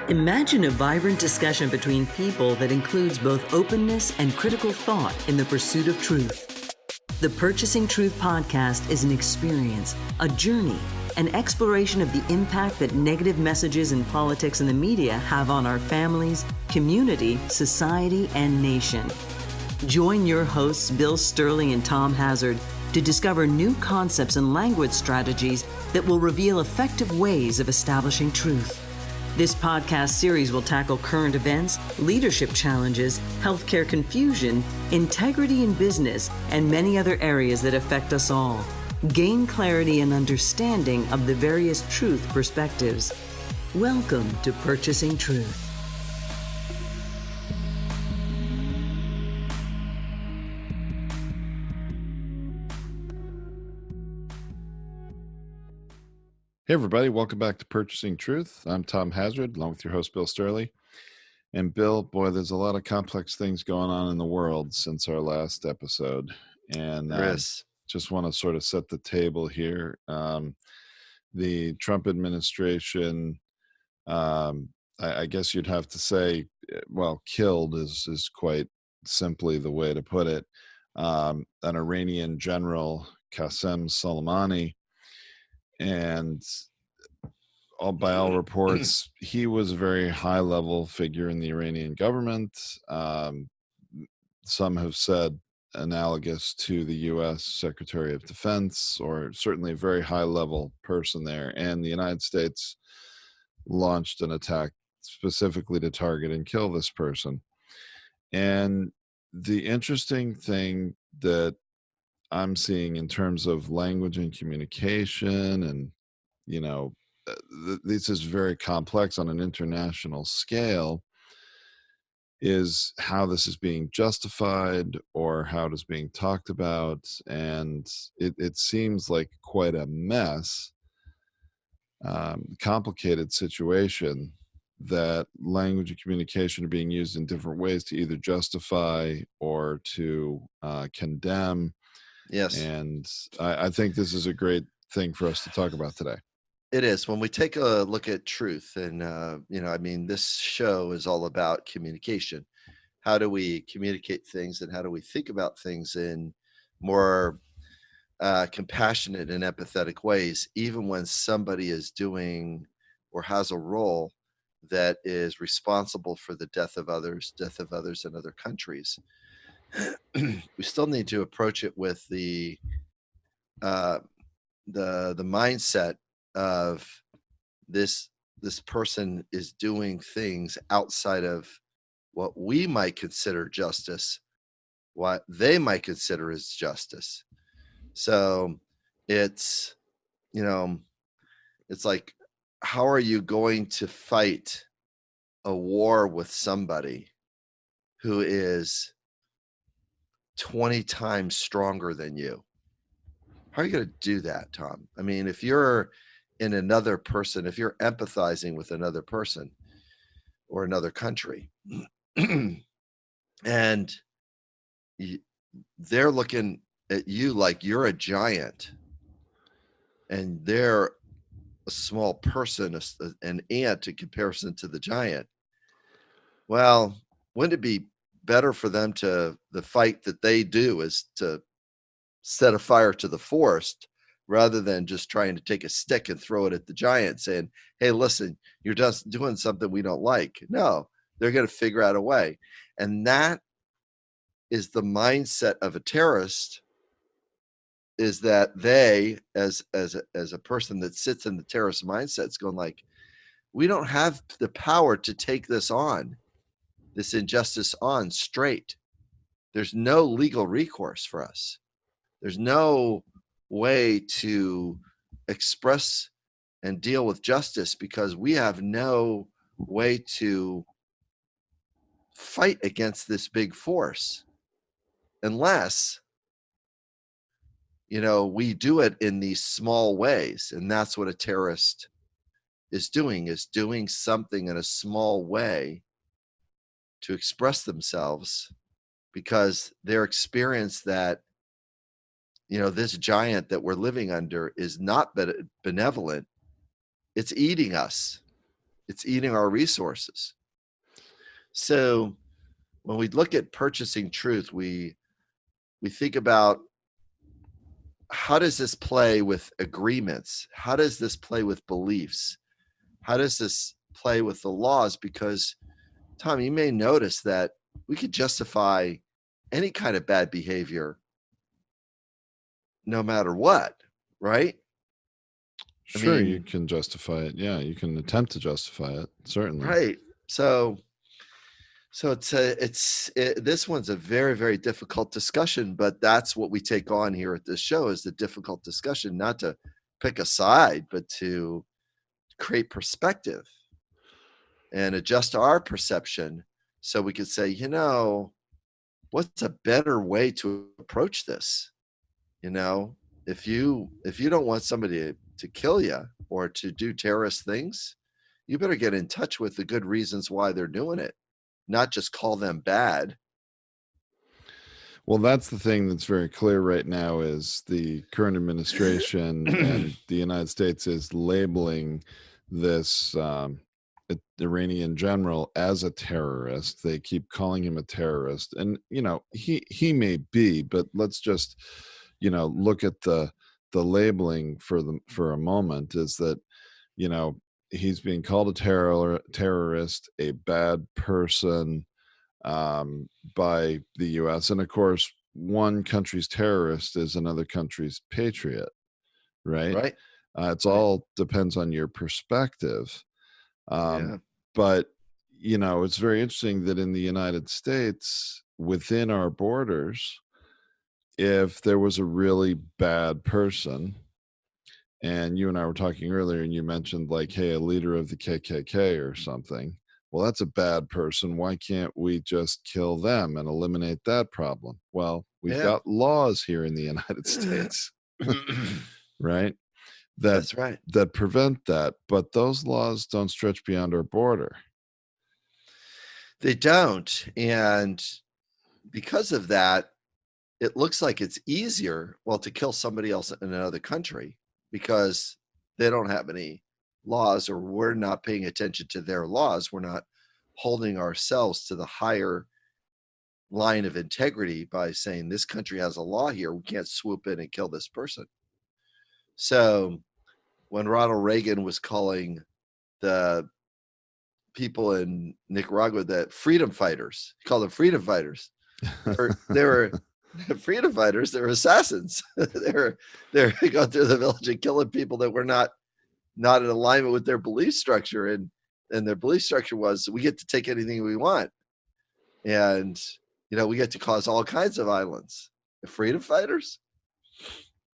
Imagine a vibrant discussion between people that includes both openness and critical thought in the pursuit of truth. The Purchasing Truth podcast is an experience, a journey, an exploration of the impact that negative messages in politics and the media have on our families, community, society, and nation. Join your hosts, Bill Stierle and Tom to discover new concepts and language strategies that will reveal effective ways of establishing truth. This podcast series will tackle current events, leadership challenges, healthcare confusion, integrity in business, and many other areas that affect us all. Gain clarity and understanding of the various truth perspectives. Welcome to Purchasing Truth. Hey everybody, welcome back to Purchasing Truth. I'm Tom Hazard, along with your host, Bill Stierle. And Bill, boy, there's a lot of complex things going on in the world since our last episode. And just want to sort of set the table here. The Trump administration, I guess you'd have to say, well, killed is quite simply the way to put it. An Iranian General Qasem Soleimani. And by all reports, he was a very high-level figure in the Iranian government. Some have said analogous to the U.S. Secretary of Defense, or certainly a very high-level person there. And the United States launched an attack specifically to target and kill this person. And the interesting thing that I'm seeing in terms of language and communication, and this is very complex on an international scale, is how this is being justified or how it is being talked about. And it seems like quite a mess, complicated situation, that language and communication are being used in different ways to either justify or to condemn. Yes. And I think this is a great thing for us to talk about today. It is. When we take a look at truth, and, this show is all about communication. How do we communicate things, and how do we think about things in more compassionate and empathetic ways, even when somebody is doing or has a role that is responsible for the death of others in other countries. We still need to approach it with the mindset of this person is doing things outside of what we might consider justice, what they might consider as justice. So it's like, how are you going to fight a war with somebody who is 20 times stronger than you? How are you going to do that, Tom? I mean, if you're in another person, if you're empathizing with another person or another country, and they're looking at you like you're a giant and they're a small person, an ant in comparison to the giant, well, wouldn't it be better for them the fight that they do is to set a fire to the forest rather than just trying to take a stick and throw it at the giant saying, hey, listen, you're just doing something we don't like? No, they're going to figure out a way. And that is the mindset of a terrorist, is that they, as a person that sits in the terrorist mindset, is going like, we don't have the power to take this injustice on straight. There's no legal recourse for us. There's no way to express and deal with justice because we have no way to fight against this big force unless, we do it in these small ways. And that's what a terrorist is doing something in a small way to express themselves because their experience that this giant that we're living under is not benevolent. It's eating us. It's eating our resources. So when we look at purchasing truth, we think about, how does this play with agreements? How does this play with beliefs? How does this play with the laws? Because, Tom, you may notice that we could justify any kind of bad behavior no matter what, right? Sure, you can justify it. Yeah, you can attempt to justify it, certainly. Right. So this one's a very, very difficult discussion, but that's what we take on here at this show, is the difficult discussion, not to pick a side, but to create perspective and adjust our perception so we could say, what's a better way to approach this? If you don't want somebody to kill you or to do terrorist things, you better get in touch with the good reasons why they're doing it, not just call them bad. Well, that's the thing that's very clear right now, is the current administration and the United States is labeling this Iranian general as a terrorist. They keep calling him a terrorist, and he may be, but let's just look at the labeling for a moment. Is that he's being called a terrorist, a bad person, by the U.S. And of course, one country's terrorist is another country's patriot, right? Right. It's all depends on your perspective. Yeah. But it's very interesting that in the United States, within our borders, if there was a really bad person, and you and I were talking earlier, and you mentioned, like, hey, a leader of the KKK or something. Well, that's a bad person. Why can't we just kill them and eliminate that problem? Well, we've got laws here in the United States, right? That's right. That prevent that, but those laws don't stretch beyond our border. They don't. And because of that, it looks like it's easier, to kill somebody else in another country, because they don't have any laws, or we're not paying attention to their laws. We're not holding ourselves to the higher line of integrity by saying, this country has a law here, we can't swoop in and kill this person. So when Ronald Reagan was calling the people in Nicaragua the freedom fighters, he called them freedom fighters. They were freedom fighters. They were assassins. they're going through the village and killing people that were not in alignment with their belief structure. And their belief structure was, we get to take anything we want, and we get to cause all kinds of violence. The freedom fighters?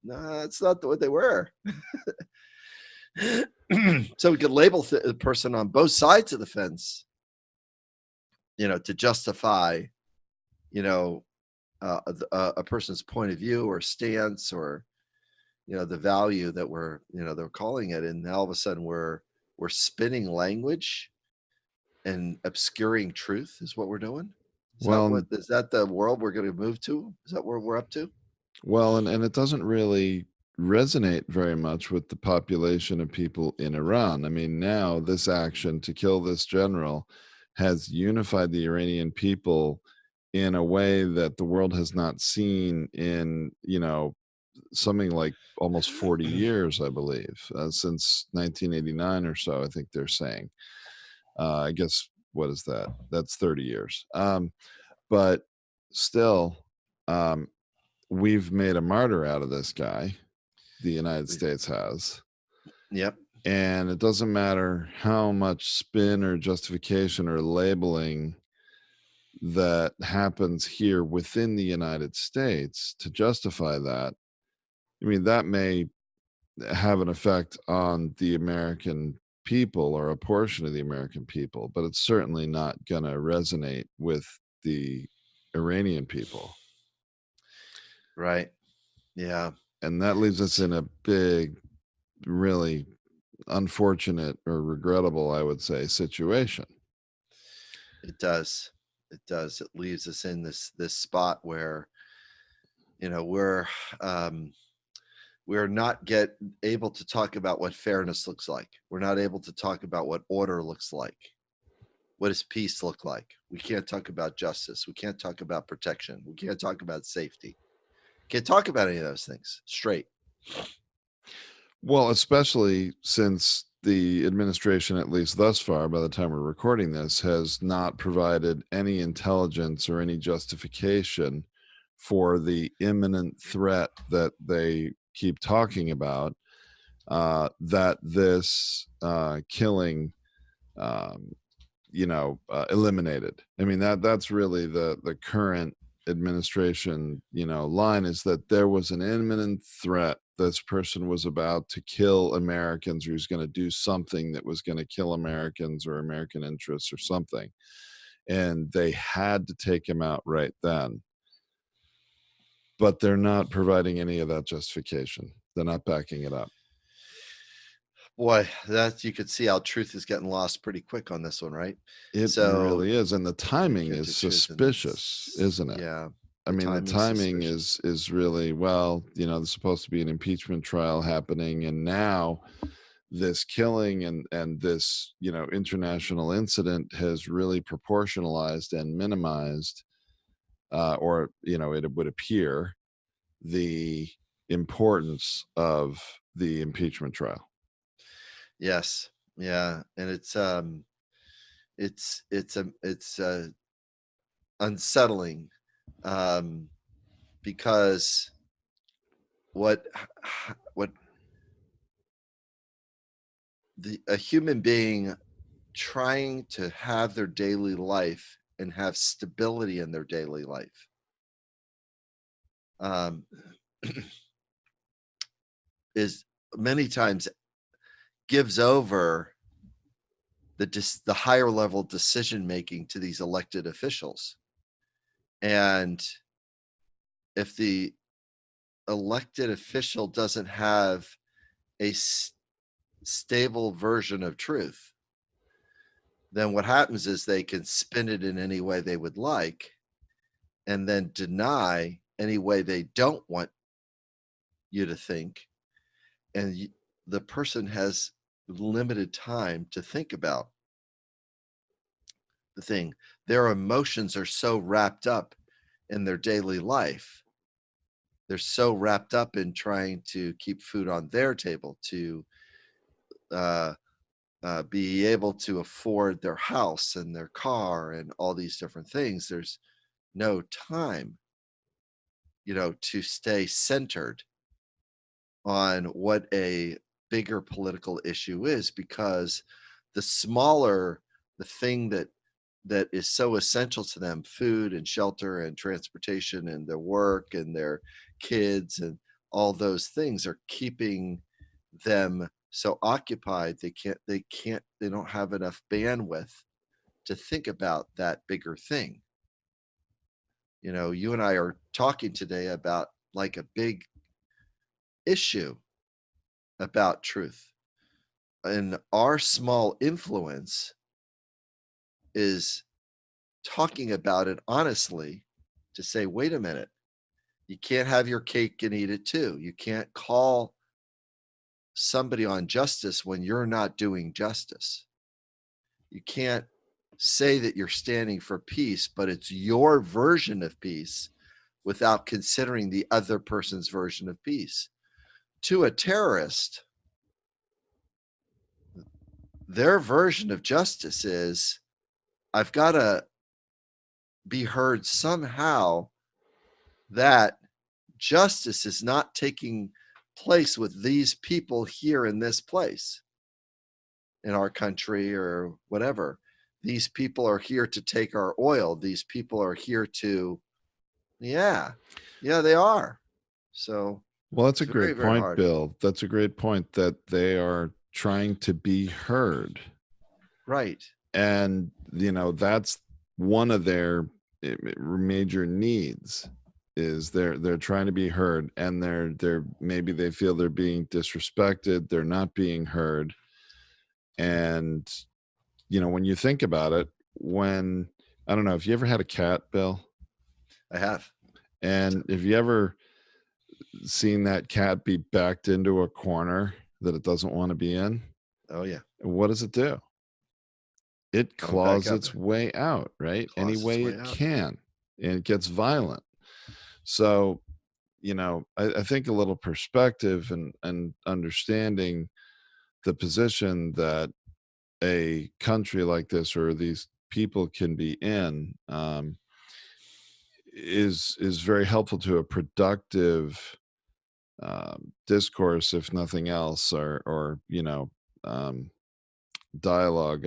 No, that's not what they were. So we could label the person on both sides of the fence, to justify, a person's point of view or stance, or the value that they're calling it. And all of a sudden we're spinning language and obscuring truth is what we're doing. Is that the world we're going to move to? Is that where we're up to? Well, and it doesn't really resonate very much with the population of people in Iran. I mean, now this action to kill this general has unified the Iranian people in a way that the world has not seen in, something like almost 40 years, I believe, since 1989 or so, I think they're saying. I guess, what is that? That's 30 years. But still, we've made a martyr out of this guy. The United States has. Yep. And it doesn't matter how much spin or justification or labeling that happens here within the United States to justify that. I mean, that may have an effect on the American people, or a portion of the American people, but it's certainly not going to resonate with the Iranian people. Right. Yeah. And that leaves us in a big, really unfortunate or regrettable, I would say, situation. It does. It leaves us in this spot where, we're not able to talk about what fairness looks like. We're not able to talk about what order looks like. What does peace look like? We can't talk about justice. We can't talk about protection. We can't talk about safety. Can't talk about any of those things straight. Well, especially since the administration, at least thus far, by the time we're recording this, has not provided any intelligence or any justification for the imminent threat that they keep talking about, that this killing, eliminated. I mean, that's really the current administration, line, is that there was an imminent threat. This person was about to kill Americans, or he was going to do something that was going to kill Americans or American interests or something. And they had to take him out right then. But they're not providing any of that justification. They're not backing it up. Boy, that you could see how truth is getting lost pretty quick on this one, right? It really is. And the timing is suspicious, isn't it? Yeah. I mean, the timing is really, well, there's supposed to be an impeachment trial happening, and now this killing and this, international incident has really proportionalized and minimized, or, it would appear, the importance of the impeachment trial. Yes. Yeah. And it's unsettling, because what a human being trying to have their daily life and have stability in their daily life, is many times gives over the higher level decision making to these elected officials. And if the elected official doesn't have a stable version of truth, then what happens is they can spin it in any way they would like, and then deny any way they don't want you to think. And the person has limited time to think about the thing. Their emotions are so wrapped up in their daily life. They're so wrapped up in trying to keep food on their table, to be able to afford their house and their car and all these different things. There's no time, to stay centered on what a bigger political issue is, because the smaller the thing that is so essential to them, food and shelter and transportation and their work and their kids and all those things, are keeping them so occupied they don't have enough bandwidth to think about that bigger thing. You and I are talking today about like a big issue about truth, and our small influence is talking about it honestly, to say, wait a minute, you can't have your cake and eat it too. You can't call somebody on justice when you're not doing justice. You can't say that you're standing for peace, but it's your version of peace, without considering the other person's version of peace. To a terrorist, their version of justice is, I've got to be heard somehow that justice is not taking place with these people here in this place, in our country or whatever. These people are here to take our oil. These people are here to, yeah, they are. So, well, that's a great point, hard. Bill. That's a great point, that they are trying to be heard. Right. And, that's one of their major needs, is they're trying to be heard, and they're maybe they feel they're being disrespected. They're not being heard. And, when you think about it, I don't know, if you ever had a cat, Bill? I have. And if you ever seen that cat be backed into a corner that it doesn't want to be in? Oh yeah. What does it do? It Come back claws up. its way out, right? Any Claws its way way it out. can, and it gets violent. So, I think a little perspective and understanding the position that a country like this or these people can be in, is very helpful to a productive discourse, if nothing else, or um, dialogue,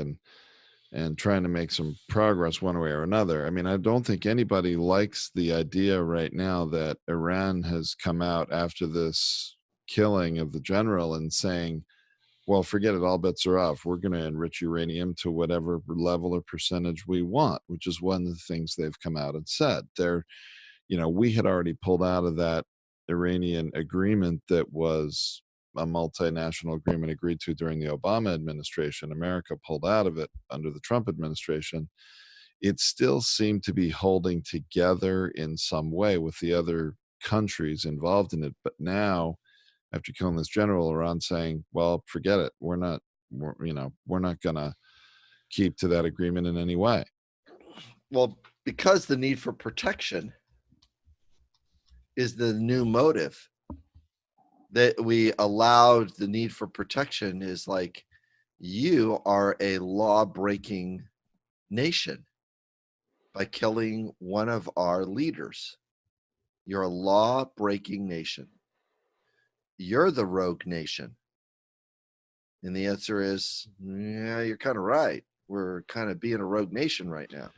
and trying to make some progress one way or another. I mean, I don't think anybody likes the idea right now that Iran has come out after this killing of the general and saying, well, forget it, all bets are off. We're going to enrich uranium to whatever level or percentage we want, which is one of the things they've come out and said. We had already pulled out of that Iranian agreement that was a multinational agreement agreed to during the Obama administration. America pulled out of it under the Trump administration. It still seemed to be holding together in some way with the other countries involved in it. But now, after killing this general, Iran saying, well, forget it. We're not going to keep to that agreement in any way. Well, because the need for protection is the new motive that we allowed. The need for protection is like, you are a law-breaking nation by killing one of our leaders. You're a law-breaking nation. You're the rogue nation. And the answer is, yeah, you're kind of right. We're kind of being a rogue nation right now.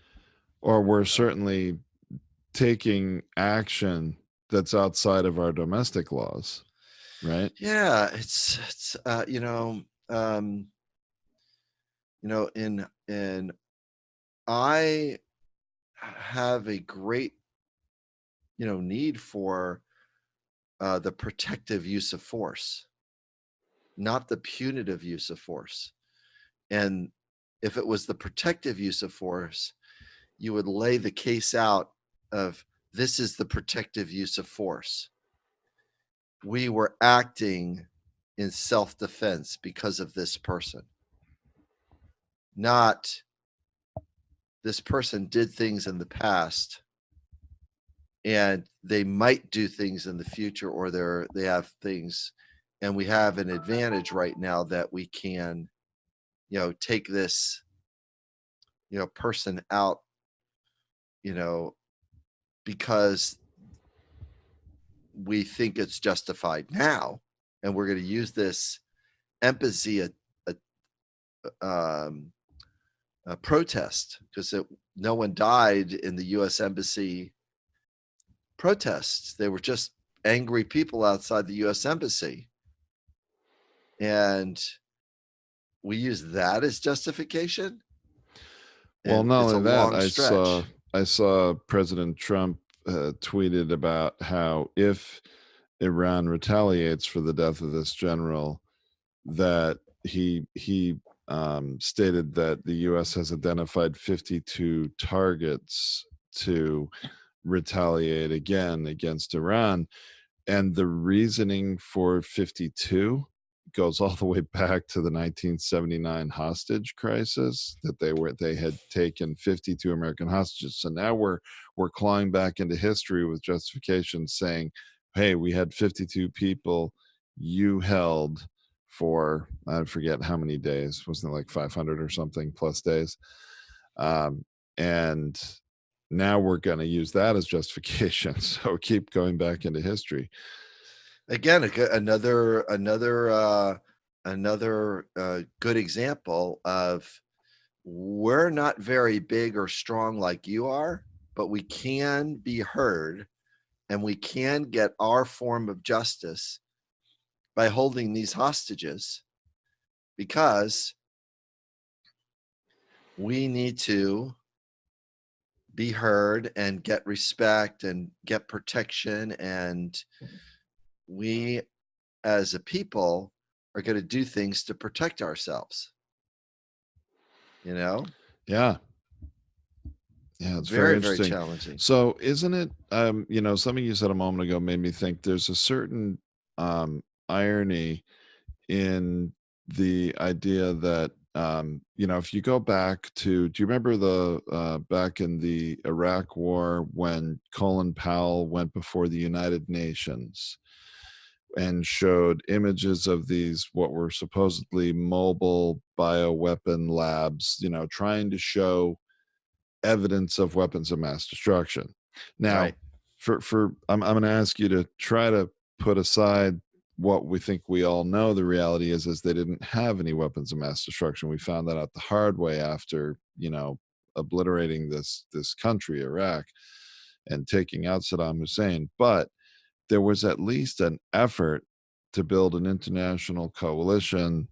Or we're certainly taking action that's outside of our domestic laws, right? Yeah, it's and I have a great need for the protective use of force, not the punitive use of force. And if it was the protective use of force, you would lay the case out of, this is the protective use of force. We were acting in self-defense because of this person. Not, this person did things in the past and they might do things in the future, or they have things, and we have an advantage right now that we can take this person out because we think it's justified now, and we're going to use this empathy a protest, because no one died in the U.S. Embassy protests. They were just angry people outside the U.S. Embassy. And we use that as justification. Well, And not it's a only that, long stretch. I saw President Trump tweeted about how if Iran retaliates for the death of this general, that he stated that the U.S. has identified 52 targets to retaliate again against Iran. And the reasoning for 52 goes all the way back to the 1979 hostage crisis, that they had taken 52 American hostages. So now we're clawing back into history with justification saying, hey, we had 52 people you held for, I forget how many days, wasn't it like 500 or something plus days? And now we're going to use that as justification. So keep going back into history. Again, another good example of, we're not very big or strong like you are, but we can be heard and we can get our form of justice by holding these hostages, because we need to be heard and get respect and get protection. And we as a people are going to do things to protect ourselves. Yeah. Yeah, it's very Very, very interesting. challenging. So, isn't it, something you said a moment ago made me think there's a certain irony in the idea that, if you go back to, do you remember back in the Iraq War when Colin Powell went before the United Nations and showed images of these, what were supposedly mobile bioweapon labs, trying to show evidence of weapons of mass destruction. Now, Right. I'm going to ask you to try to put aside what we think we all know. The reality is they didn't have any weapons of mass destruction. We found that out the hard way after, obliterating this country, Iraq, and taking out Saddam Hussein. But there was at least an effort to build an international coalition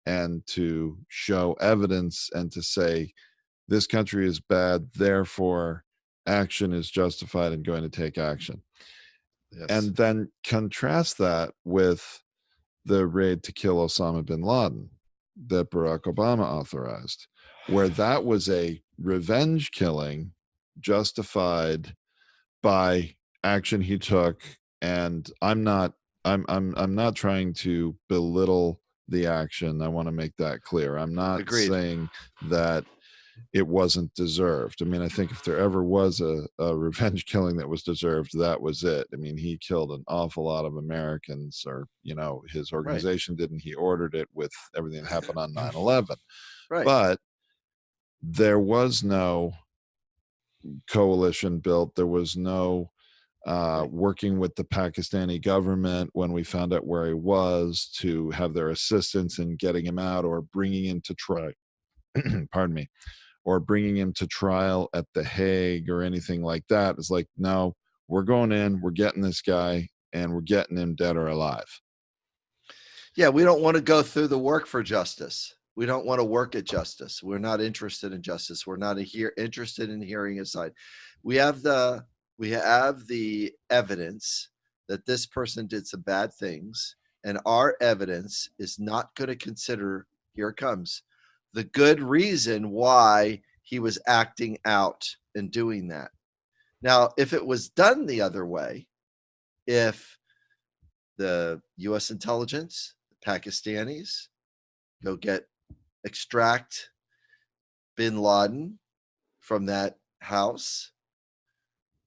and to show evidence and to say, this country is bad, therefore action is justified and going to take action. Yes. And then contrast that with the raid to kill Osama bin Laden that Barack Obama authorized, where that was a revenge killing justified by action he took. And I'm not trying to belittle the action. I want to make that clear. I'm not Agreed. saying that it wasn't deserved. I mean, I think if there ever was a revenge killing that was deserved, that was it. I mean, he killed an awful lot of Americans, or, his organization didn't. He ordered it with everything that happened on 9/11. Right. But there was no coalition built. There was no working with the Pakistani government when we found out where he was to have their assistance in getting him out or bringing him to try. Pardon me. Or bringing him to trial at The Hague or anything like that. It's like, no, we're going in, we're getting this guy, and we're getting him dead or alive. Yeah, we don't want to go through the work for justice. We don't want to work at justice. We're not interested in justice. We're not interested in hearing his side. We have the evidence that this person did some bad things, and our evidence is not going to consider, here it comes, the good reason why he was acting out and doing that. Now, if it was done the other way, if the U.S. intelligence, the Pakistanis, extract bin Laden from that house,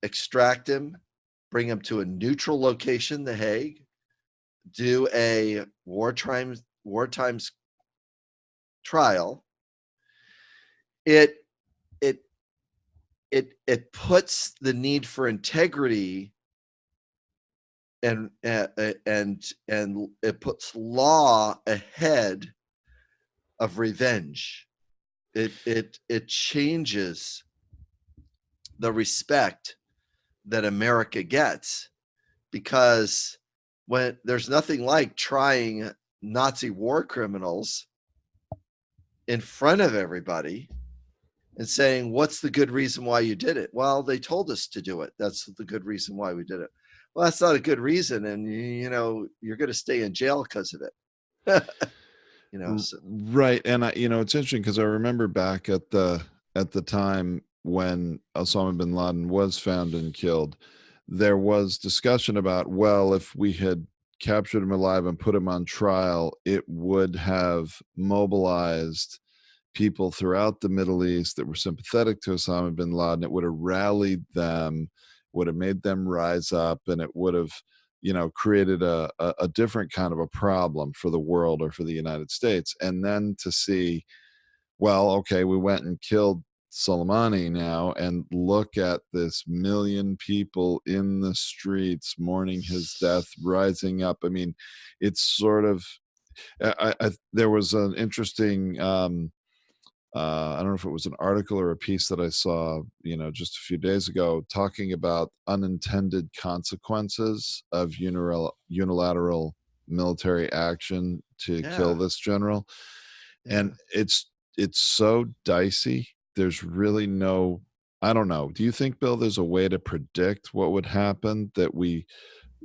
extract him, bring him to a neutral location, The Hague, do a wartime trial, it puts the need for integrity and it puts law ahead of revenge. It changes the respect that America gets, because when there's nothing like trying Nazi war criminals in front of everybody and saying, what's the good reason why you did it? Well, they told us to do it. That's the good reason why we did it. Well, that's not a good reason. And, you're going to stay in jail because of it. So. Right. And it's interesting because I remember back at the time when Osama bin Laden was found and killed, there was discussion about, well, if we had captured him alive and put him on trial, it would have mobilized people throughout the Middle East that were sympathetic to Osama bin Laden. It would have rallied them, would have made them rise up, and it would have, created a different kind of a problem for the world or for the United States. And then to see, well, okay, we went and killed Soleimani now, and look at this million people in the streets mourning his death, rising up. I mean, it's sort of, there was an interesting, I don't know if it was an article or a piece that I saw, just a few days ago, talking about unintended consequences of unilateral military action to kill this general. Yeah. And it's so dicey. There's really no, I don't know. Do you think, Bill, there's a way to predict what would happen, that we,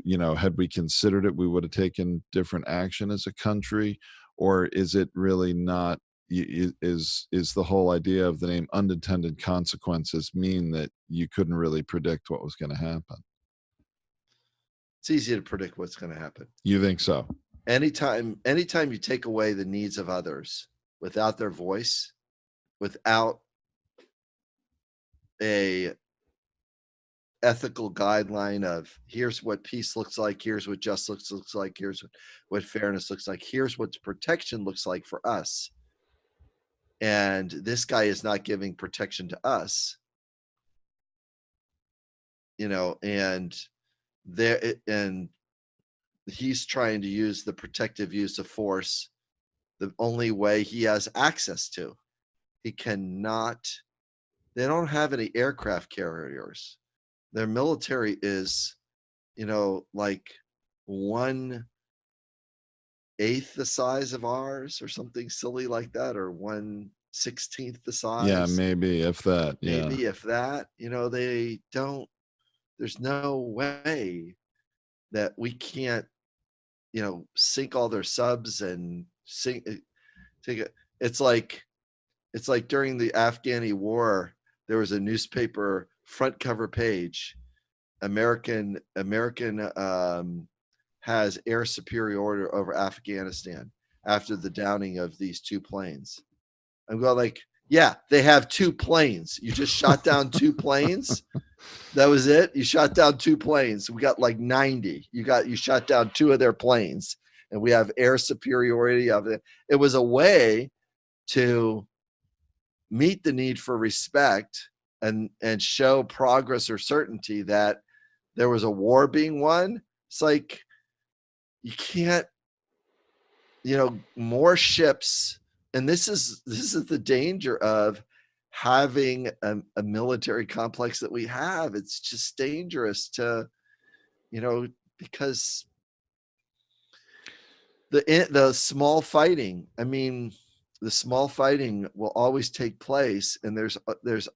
had we considered it, we would have taken different action as a country? Or is it really not is the whole idea of the name Unintended Consequences mean that you couldn't really predict what was going to happen? It's easy to predict what's going to happen. You think so? Anytime you take away the needs of others without their voice, without a ethical guideline of here's what peace looks like, here's what justice looks like, here's what fairness looks like, here's what protection looks like for us, and this guy is not giving protection to us, and he's trying to use the protective use of force the only way he has access to. He cannot. They don't have any aircraft carriers. Their military is, like 1/8 the size of ours or something silly like that, or 1/16 the size. Yeah, maybe if that. Maybe if that. They don't. There's no way that we can't, sink all their subs and sink. It's like during the Afghani war, there was a newspaper front cover page. American has air superiority over Afghanistan after the downing of these 2 planes. I'm going like, yeah, they have 2 planes. You just shot down 2 planes. That was it. You shot down 2 planes. We got like 90. You shot down 2 of their planes, and we have air superiority of it. It was a way to meet the need for respect and show progress or certainty that there was a war being won. It's like, you can't, more ships. And this is the danger of having a military complex that we have. It's just dangerous to, because the small fighting, the small fighting will always take place, and there's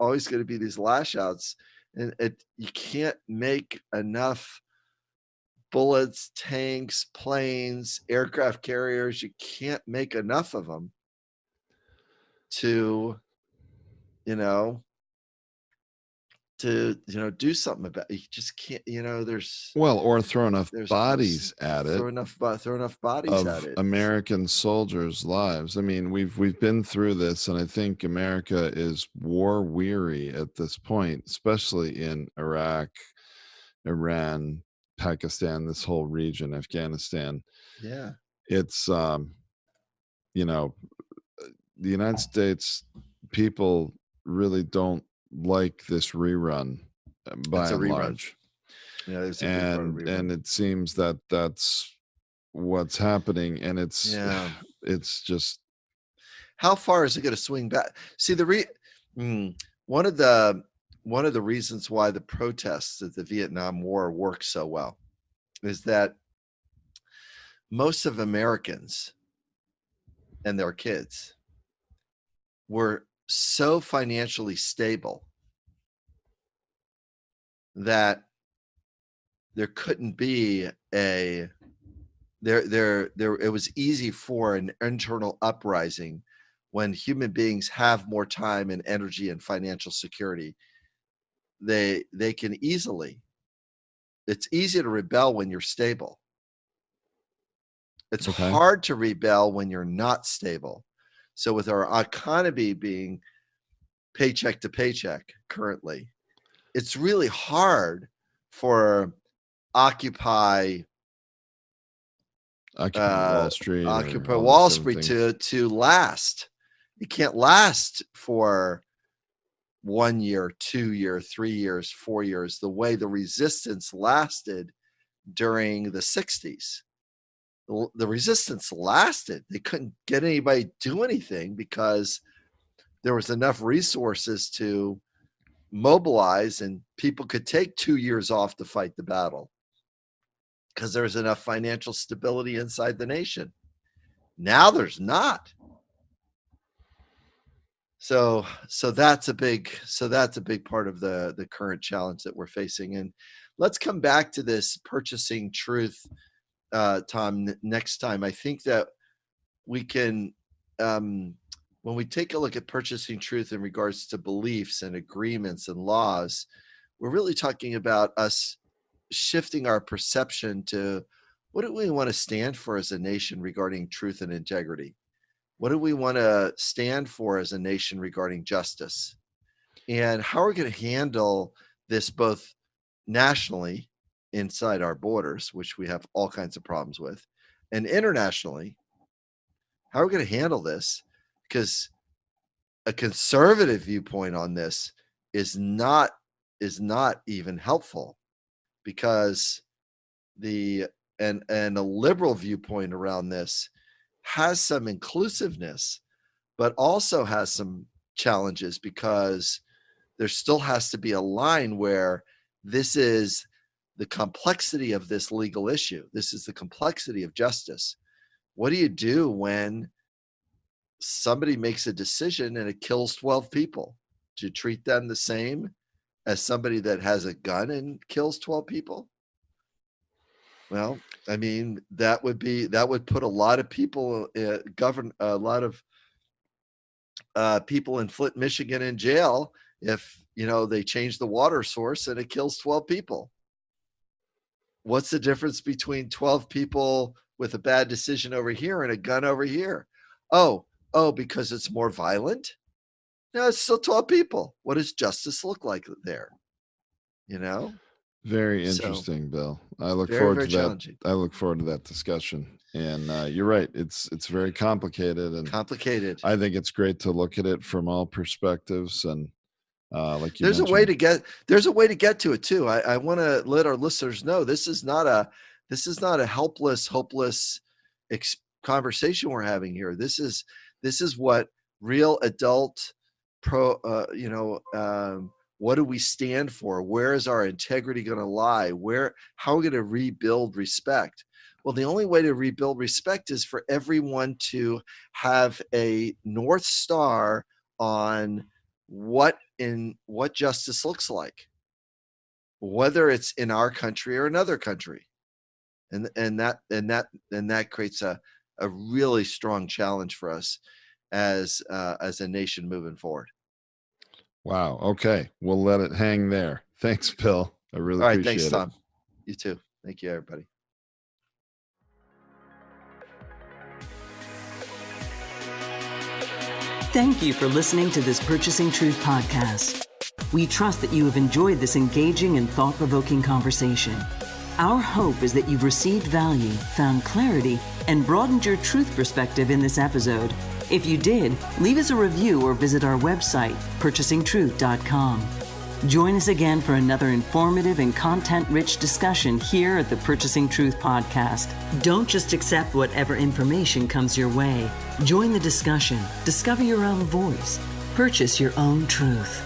always going to be these lash outs, and you can't make enough bullets, tanks, planes, aircraft carriers. You can't make enough of them to do something about it. You just can't, there's or throw enough bodies at it. Throw enough bodies at it. American soldiers' lives. We've been through this, and I think America is war weary at this point, especially in Iraq, Iran, Pakistan, this whole region, Afghanistan. Yeah. It's the United States people really don't like this rerun by and large. Yeah, and it seems that that's what's happening, and it's just, how far is it going to swing back? See, one of the reasons why the protests of the Vietnam War worked so well is that most of Americans and their kids were so financially stable that there couldn't be it was easy for an internal uprising when human beings have more time and energy and financial security. They can easily, it's easy to rebel when you're stable. It's hard to rebel when you're not stable. So with our economy being paycheck to paycheck currently, it's really hard for Occupy Wall Street, to last. It can't last for 1 year, 2 years, 3 years, 4 years, the way the resistance lasted during the 60s. The resistance lasted. They couldn't get anybody to do anything because there was enough resources to mobilize, and people could take 2 years off to fight the battle because there's enough financial stability inside the nation. Now there's not. So that's a big part of the current challenge that we're facing. And let's come back to this purchasing truth, Tom, next time. I think that we can, when when we take a look at purchasing truth in regards to beliefs and agreements and laws, we're really talking about us shifting our perception to what do we want to stand for as a nation regarding truth and integrity? What do we want to stand for as a nation regarding justice? And how are we going to handle this both nationally inside our borders, which we have all kinds of problems with, and internationally? How are we going to handle this? Because a conservative viewpoint on this is not even helpful, because and a liberal viewpoint around this has some inclusiveness, but also has some challenges, because there still has to be a line where this is the complexity of this legal issue. This is the complexity of justice. What do you do when somebody makes a decision and it kills 12 people? Do you treat them the same as somebody that has a gun and kills 12 people? Well, I mean, that would put a lot of people, a lot of people in Flint, Michigan in jail if, they change the water source and it kills 12 people. What's the difference between 12 people with a bad decision over here and a gun over here? Oh, because it's more violent? No, it's still 12 people. What does justice look like there? Very interesting, Bill. I look very, forward very to that. challenging. I look forward to that discussion. And you're right. It's very complicated. And complicated. I think it's great to look at it from all perspectives. And like you there's mentioned, there's a way to get to it too. I want to let our listeners know this is not a helpless, hopeless conversation we're having here. This is what real adult what do we stand for? Where is our integrity going to lie? How are we going to rebuild respect? Well, the only way to rebuild respect is for everyone to have a North Star on what justice looks like, whether it's in our country or another country. And that creates a really strong challenge for us as a nation moving forward. Wow. Okay. We'll let it hang there. Thanks, Bill. I really appreciate it. Thanks, Tom. You too. Thank you, everybody. Thank you for listening to this Purchasing Truth podcast. We trust that you have enjoyed this engaging and thought-provoking conversation. Our hope is that you've received value, found clarity, and broadened your truth perspective in this episode. If you did, leave us a review or visit our website, purchasingtruth.com. Join us again for another informative and content-rich discussion here at the Purchasing Truth podcast. Don't just accept whatever information comes your way. Join the discussion. Discover your own voice. Purchase your own truth.